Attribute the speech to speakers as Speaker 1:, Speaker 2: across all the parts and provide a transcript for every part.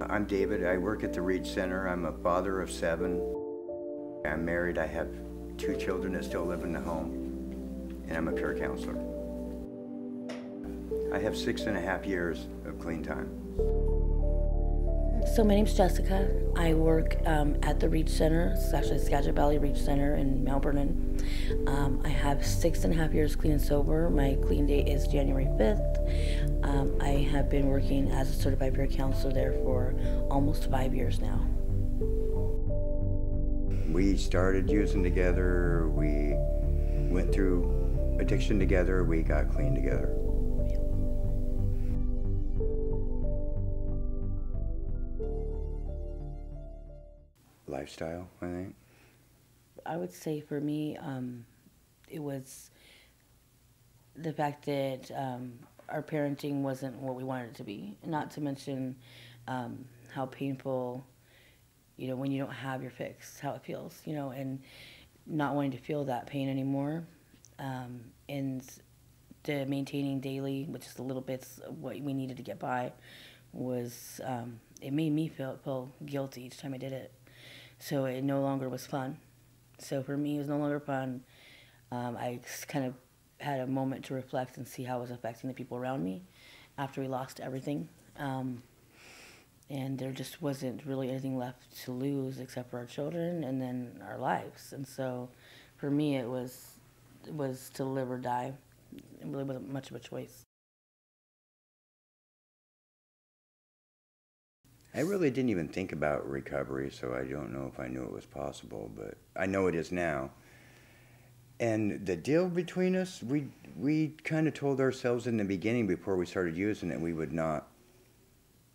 Speaker 1: I'm David. I work at the Reach Center. I'm a father of 7. I'm married. I have 2 children that still live in the home, and I'm a peer counselor. I have 6.5 years of clean time.
Speaker 2: So my name's Jessica. I work at the Reach Center. It's actually Skagit Valley Reach Center in Melbourne. And I have 6.5 years clean and sober. My clean date is January 5th. I have been working as a certified peer counselor there for almost 5 years now.
Speaker 1: We started using together. We went through addiction together. We got clean together. Lifestyle, I think.
Speaker 2: I would say for me, it was the fact that our parenting wasn't what we wanted it to be. Not to mention how painful, when you don't have your fix, how it feels, and not wanting to feel that pain anymore. And the maintaining daily, which is the little bits of what we needed to get by, was, it made me feel guilty each time I did it. So it no longer was fun. So for me, it was no longer fun. I kind of had a moment to reflect and see how it was affecting the people around me after we lost everything. And there just wasn't really anything left to lose except for our children and then our lives. And so for me, it was to live or die. It really wasn't much of a choice.
Speaker 1: I really didn't even think about recovery, so I don't know if I knew it was possible, but I know it is now. And the deal between us, we kind of told ourselves in the beginning before we started using it, we would not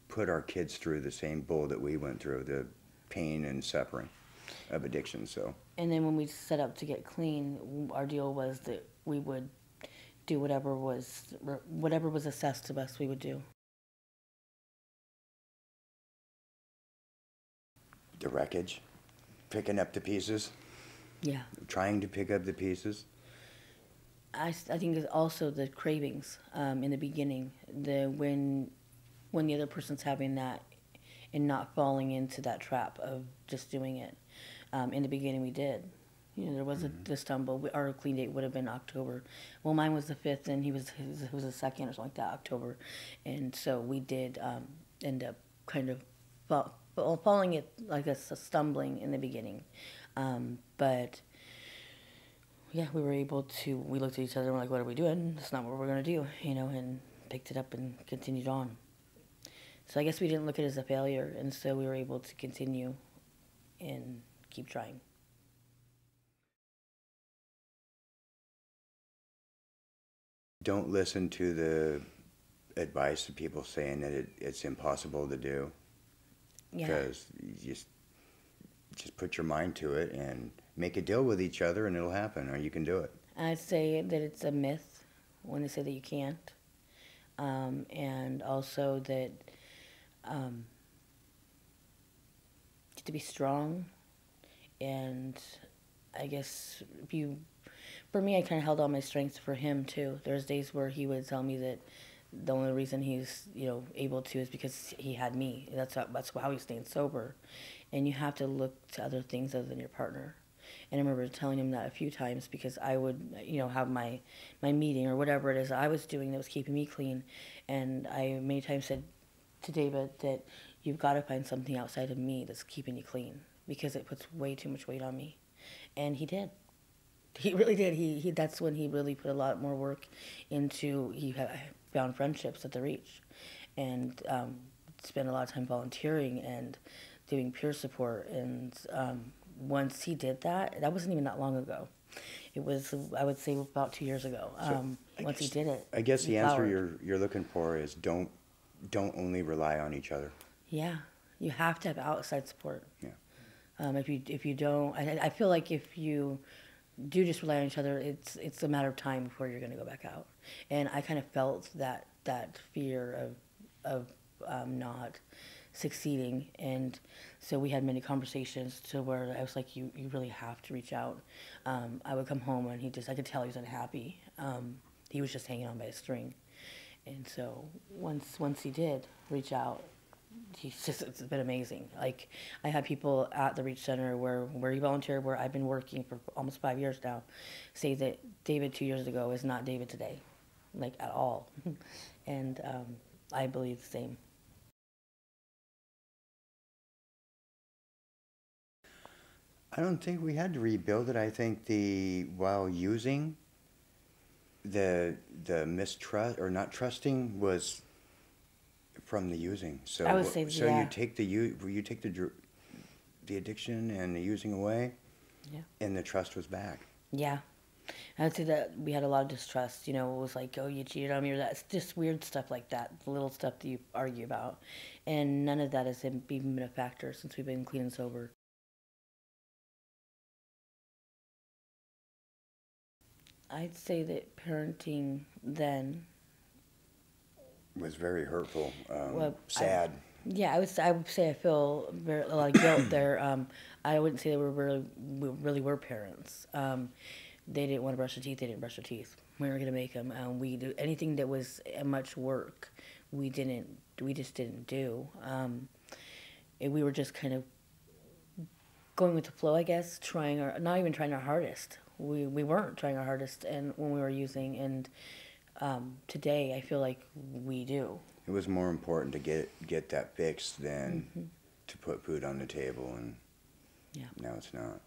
Speaker 1: put our kids through the same bull that we went through, the pain and suffering of addiction. So.
Speaker 2: And then when we set up to get clean, our deal was that we would do whatever was assessed to us, we would do.
Speaker 1: The wreckage, picking up the pieces.
Speaker 2: Yeah.
Speaker 1: Trying to pick up the pieces.
Speaker 2: I think it's also the cravings in the beginning, when the other person's having that and not falling into that trap of just doing it. In the beginning we did. There was a stumble. Our clean date would have been October. Well, mine was the 5th and his was the 2nd or something like that, October. And so we did end up kind of falling it like a stumbling in the beginning. But yeah, we looked at each other and were like, what are we doing? That's not what we're going to do, and picked it up and continued on. So I guess we didn't look at it as a failure, and so we were able to continue and keep trying.
Speaker 1: Don't listen to the advice of people saying that it's impossible to do.
Speaker 2: Yeah.
Speaker 1: Because you just put your mind to it and make a deal with each other and it'll happen, or you can do it.
Speaker 2: I'd say that it's a myth when they say that you can't. And also that you have to be strong. And I guess for me, I kind of held all my strengths for him too. There's days where he would tell me that the only reason he's able to is because he had me. That's how he's staying sober. And you have to look to other things other than your partner. And I remember telling him that a few times because I would have my meeting or whatever it is I was doing that was keeping me clean. And I many times said to David that you've got to find something outside of me that's keeping you clean because it puts way too much weight on me. And he did. He really did. He that's when he really put a lot more work into. He found friendships at the Reach, and spent a lot of time volunteering and doing peer support. And once he did that, that wasn't even that long ago. It was, I would say, about 2 years ago. Once he did it,
Speaker 1: I guess the answer you're looking for is don't only rely on each other.
Speaker 2: Yeah, you have to have outside support.
Speaker 1: Yeah.
Speaker 2: If you don't, I feel like if you do just rely on each other, it's a matter of time before you're going to go back out. And I kind of felt that fear of not succeeding, and so we had many conversations to where I was like, you really have to reach out. I would come home and I could tell he was unhappy. He was just hanging on by a string. And so once he did reach out, it's been amazing. Like, I have people at the Reach Center where he volunteered, where I've been working for almost 5 years now, say that David 2 years ago is not David today, like at all. And I believe the same.
Speaker 1: I don't think we had to rebuild it. I think while using the mistrust or not trusting was from the using.
Speaker 2: I would say,
Speaker 1: So
Speaker 2: yeah.
Speaker 1: you take the addiction and the using away,
Speaker 2: Yeah.
Speaker 1: and the trust was back.
Speaker 2: Yeah. I would say that we had a lot of distrust. You know, it was like, oh, you cheated on me, or that's just weird stuff like that, the little stuff that you argue about. And none of that has even been a factor since we've been clean and sober. I'd say that parenting then,
Speaker 1: Was very hurtful,
Speaker 2: well,
Speaker 1: sad.
Speaker 2: yeah, I would say I feel a lot of guilt there. I wouldn't say they we really were parents. They didn't want to brush their teeth. They didn't brush their teeth. We were gonna make them. We do anything that was much work. We didn't. We just didn't do. And we were just kind of going with the flow, I guess. Not even trying our hardest. We weren't trying our hardest, and when we were using, and today I feel like we do.
Speaker 1: It was more important to get that fixed than to put food on the table, and
Speaker 2: Yeah.
Speaker 1: now it's not.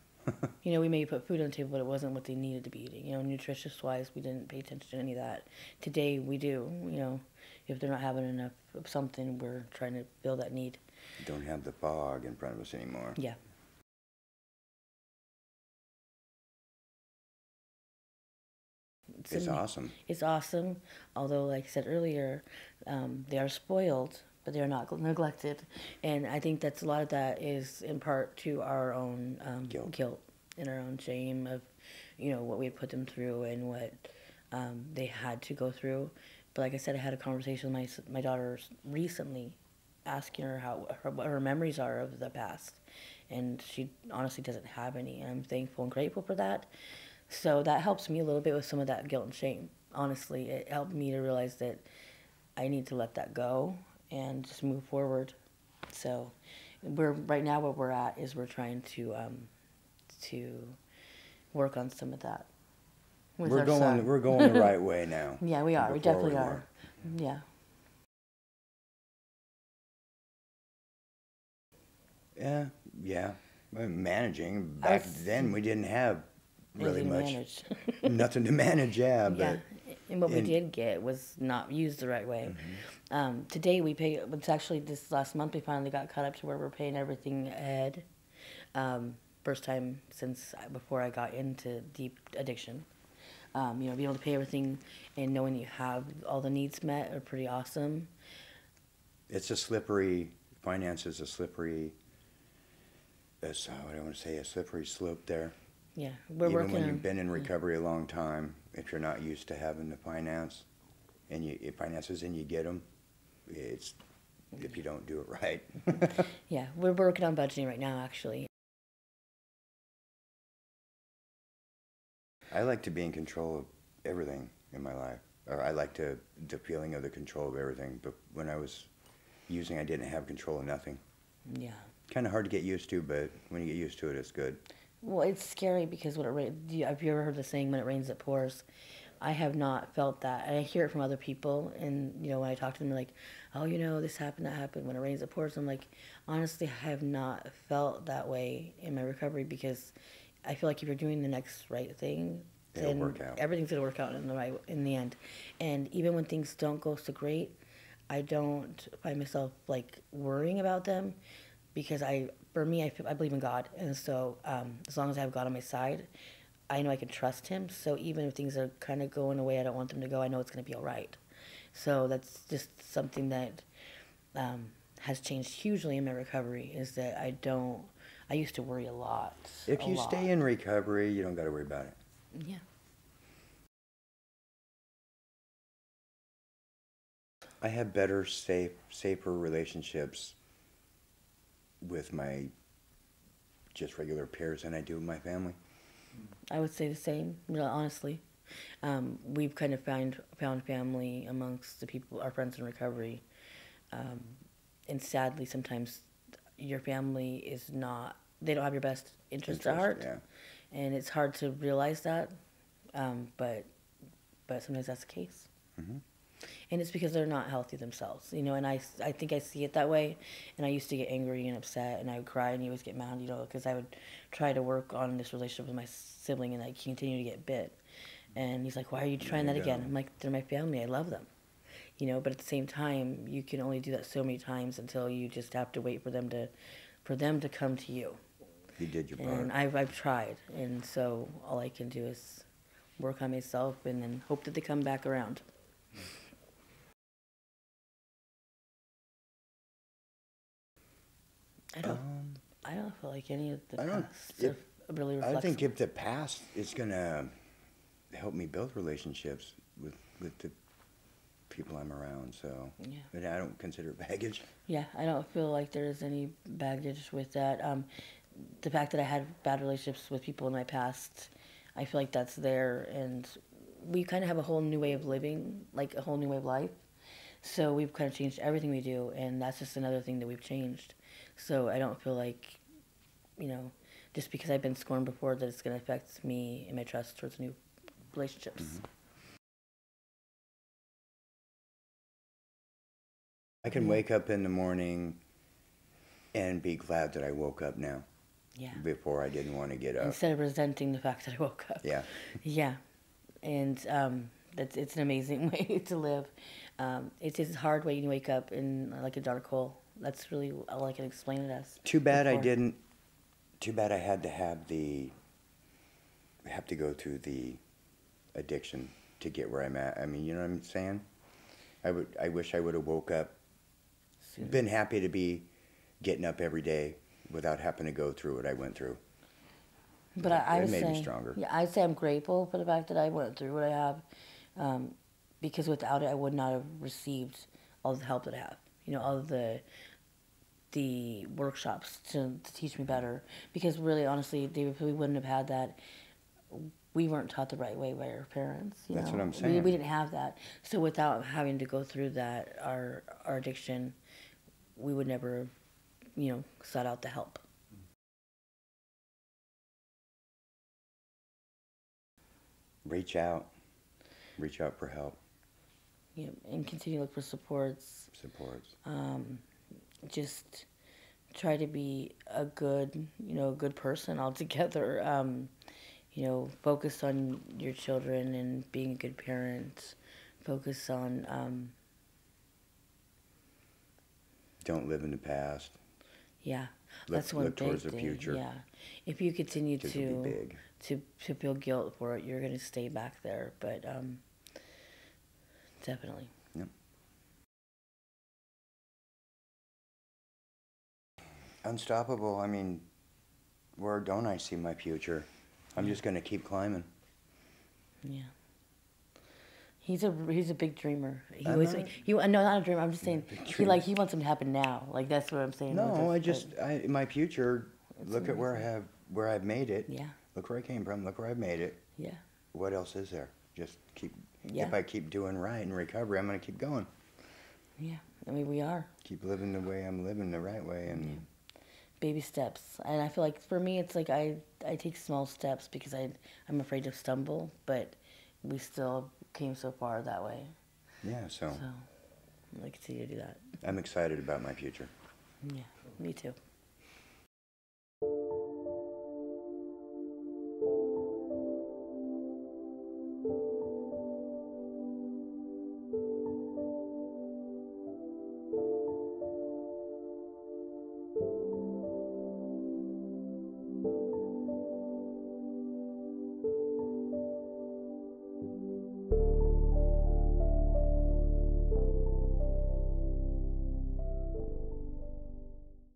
Speaker 2: You know, we may put food on the table, but it wasn't what they needed to be eating. You know, nutritious-wise, we didn't pay attention to any of that. Today, we do. You know, if they're not having enough of something, we're trying to fill that need.
Speaker 1: Don't have the fog in front of us anymore.
Speaker 2: Yeah.
Speaker 1: It's awesome.
Speaker 2: It's awesome, although, like I said earlier, they are spoiled, but they're not neglected. And I think that's a lot of that is in part to our own guilt and our own shame of, you know, what we had put them through and what they had to go through. But like I said, I had a conversation with my daughter recently, asking her what her memories are of the past, and she honestly doesn't have any. And I'm thankful and grateful for that. So that helps me a little bit with some of that guilt and shame. Honestly, it helped me to realize that I need to let that go and just move forward. So we're right now what we're at is we're trying to work on some of that.
Speaker 1: We're going the right way now.
Speaker 2: Yeah, we are. We definitely are. Yeah.
Speaker 1: Yeah. Managing back then, we didn't have really much. Nothing to manage. Yeah, but
Speaker 2: and what we did get was not used the right way. Today we pay. It's actually this last month we finally got caught up to where we're paying everything ahead. First time since before I got into deep addiction. You know, being able to pay everything and knowing you have all the needs met are pretty awesome.
Speaker 1: It's a slippery. Finance is a slippery. That's what I want to say. A slippery slope there.
Speaker 2: Yeah,
Speaker 1: Even when you've been in recovery a long time, if you're not used to having the finance, and finances and you get them, it's if you don't do it right.
Speaker 2: Yeah, we're working on budgeting right now, actually.
Speaker 1: I like to be in control of everything in my life. Or I like the feeling of the control of everything. But when I was using, I didn't have control of nothing.
Speaker 2: Yeah.
Speaker 1: Kind of hard to get used to, but when you get used to it, it's good.
Speaker 2: Well, it's scary because when it rains, have you ever heard the saying, when it rains, it pours? I have not felt that. And I hear it from other people, and, you know, when I talk to them, they're like, oh, you know, this happened, that happened. When it rains, it pours. I'm like, honestly, I have not felt that way in my recovery because I feel like if you're doing the next right thing,
Speaker 1: It'll work out.
Speaker 2: Everything's going to work out in the end. And even when things don't go so great, I don't find myself, like, worrying about them because for me, I believe in God. And so as long as I have God on my side, I know I can trust him. So even if things are kind of going the way I don't want them to go, I know it's going to be all right. So that's just something that has changed hugely in my recovery is that I used to worry a lot.
Speaker 1: If you stay in recovery, you don't got to worry about it.
Speaker 2: Yeah.
Speaker 1: I have better, safer relationships with my just regular peers than I do with my family.
Speaker 2: I would say the same, honestly. We've kind of found family amongst the people, our friends in recovery. and sadly, sometimes your family is not, they don't have your best interest at heart.
Speaker 1: Yeah.
Speaker 2: And it's hard to realize that, but sometimes that's the case.
Speaker 1: Mm-hmm.
Speaker 2: And it's because they're not healthy themselves, you know. And I think I see it that way. And I used to get angry and upset, and I would cry, and he would get mad, you know, because I would try to work on this relationship with my sibling, and I continue to get bit. And he's like, "Why are you trying that again?" I'm like, "They're my family. I love them." You know, but at the same time, you can only do that so many times until you just have to wait for them to come to you.
Speaker 1: You did your part.
Speaker 2: And I've tried, and so all I can do is work on myself and then hope that they come back around. I don't feel like any of the past have really reflects.
Speaker 1: I think if the past is gonna help me build relationships with the people I'm around, so
Speaker 2: Yeah.
Speaker 1: but I don't consider it baggage.
Speaker 2: Yeah, I don't feel like there's any baggage with that. The fact that I had bad relationships with people in my past, I feel like that's there, and we kind of have a whole new way of living, like a whole new way of life. So we've kind of changed everything we do, and that's just another thing that we've changed. So I don't feel like, you know, just because I've been scorned before, that it's going to affect me and my trust towards new relationships.
Speaker 1: Mm-hmm. I can wake up in the morning and be glad that I woke up now.
Speaker 2: Yeah.
Speaker 1: Before I didn't want to get up.
Speaker 2: Instead of resenting the fact that I woke up.
Speaker 1: Yeah.
Speaker 2: Yeah. And it's an amazing way to live. It's a hard way to wake up in like a dark hole. That's really all I can explain it as.
Speaker 1: Too bad
Speaker 2: before.
Speaker 1: I didn't. Too bad I had to have to go through the addiction to get where I'm at. I mean, you know what I'm saying? I wish I would have woke up, been happy to be getting up every day without having to go through what I went through.
Speaker 2: But I
Speaker 1: it
Speaker 2: would
Speaker 1: made me
Speaker 2: say,
Speaker 1: stronger.
Speaker 2: yeah, I'd say I'm grateful for the fact that I went through what I have, because without it, I would not have received all the help that I have. You know, all of the workshops to teach me better. Because really, honestly, David, if we wouldn't have had that, we weren't taught the right way by our parents.
Speaker 1: That's
Speaker 2: know?
Speaker 1: what I'm saying.
Speaker 2: We didn't have that. So without having to go through that, our addiction, we would never, you know, sought out the help.
Speaker 1: Reach out for help.
Speaker 2: Yeah, and continue to look for supports. Just try to be a good person altogether. You know, focus on your children and being a good parent. Focus on.
Speaker 1: Don't live in the past.
Speaker 2: Yeah, that's one
Speaker 1: look
Speaker 2: big
Speaker 1: towards the
Speaker 2: thing.
Speaker 1: future.
Speaker 2: Yeah, if you continue
Speaker 1: It'll be big.
Speaker 2: to feel guilt for it, you're going to stay back there. But definitely.
Speaker 1: Yep. Unstoppable. I mean, where don't I see my future? I'm just going to keep climbing.
Speaker 2: Yeah. He's a big dreamer.
Speaker 1: No,
Speaker 2: not a dreamer. I'm just saying he wants them to happen now. Like that's what I'm saying.
Speaker 1: No, my future. Look at where I've made it.
Speaker 2: Yeah.
Speaker 1: Look where I came from. Look where I've made it.
Speaker 2: Yeah.
Speaker 1: What else is there? Just keep.
Speaker 2: Yeah.
Speaker 1: If I keep doing right in recovery, I'm going to keep going.
Speaker 2: Yeah. I mean, we are.
Speaker 1: Keep living the way I'm living, the right way, and.
Speaker 2: Yeah. Baby steps, and I feel like for me, it's like I take small steps because I'm afraid to stumble, but we still came so far that way.
Speaker 1: Yeah. So.
Speaker 2: I'm going to continue to do that.
Speaker 1: I'm excited about my future.
Speaker 2: Yeah. Me too.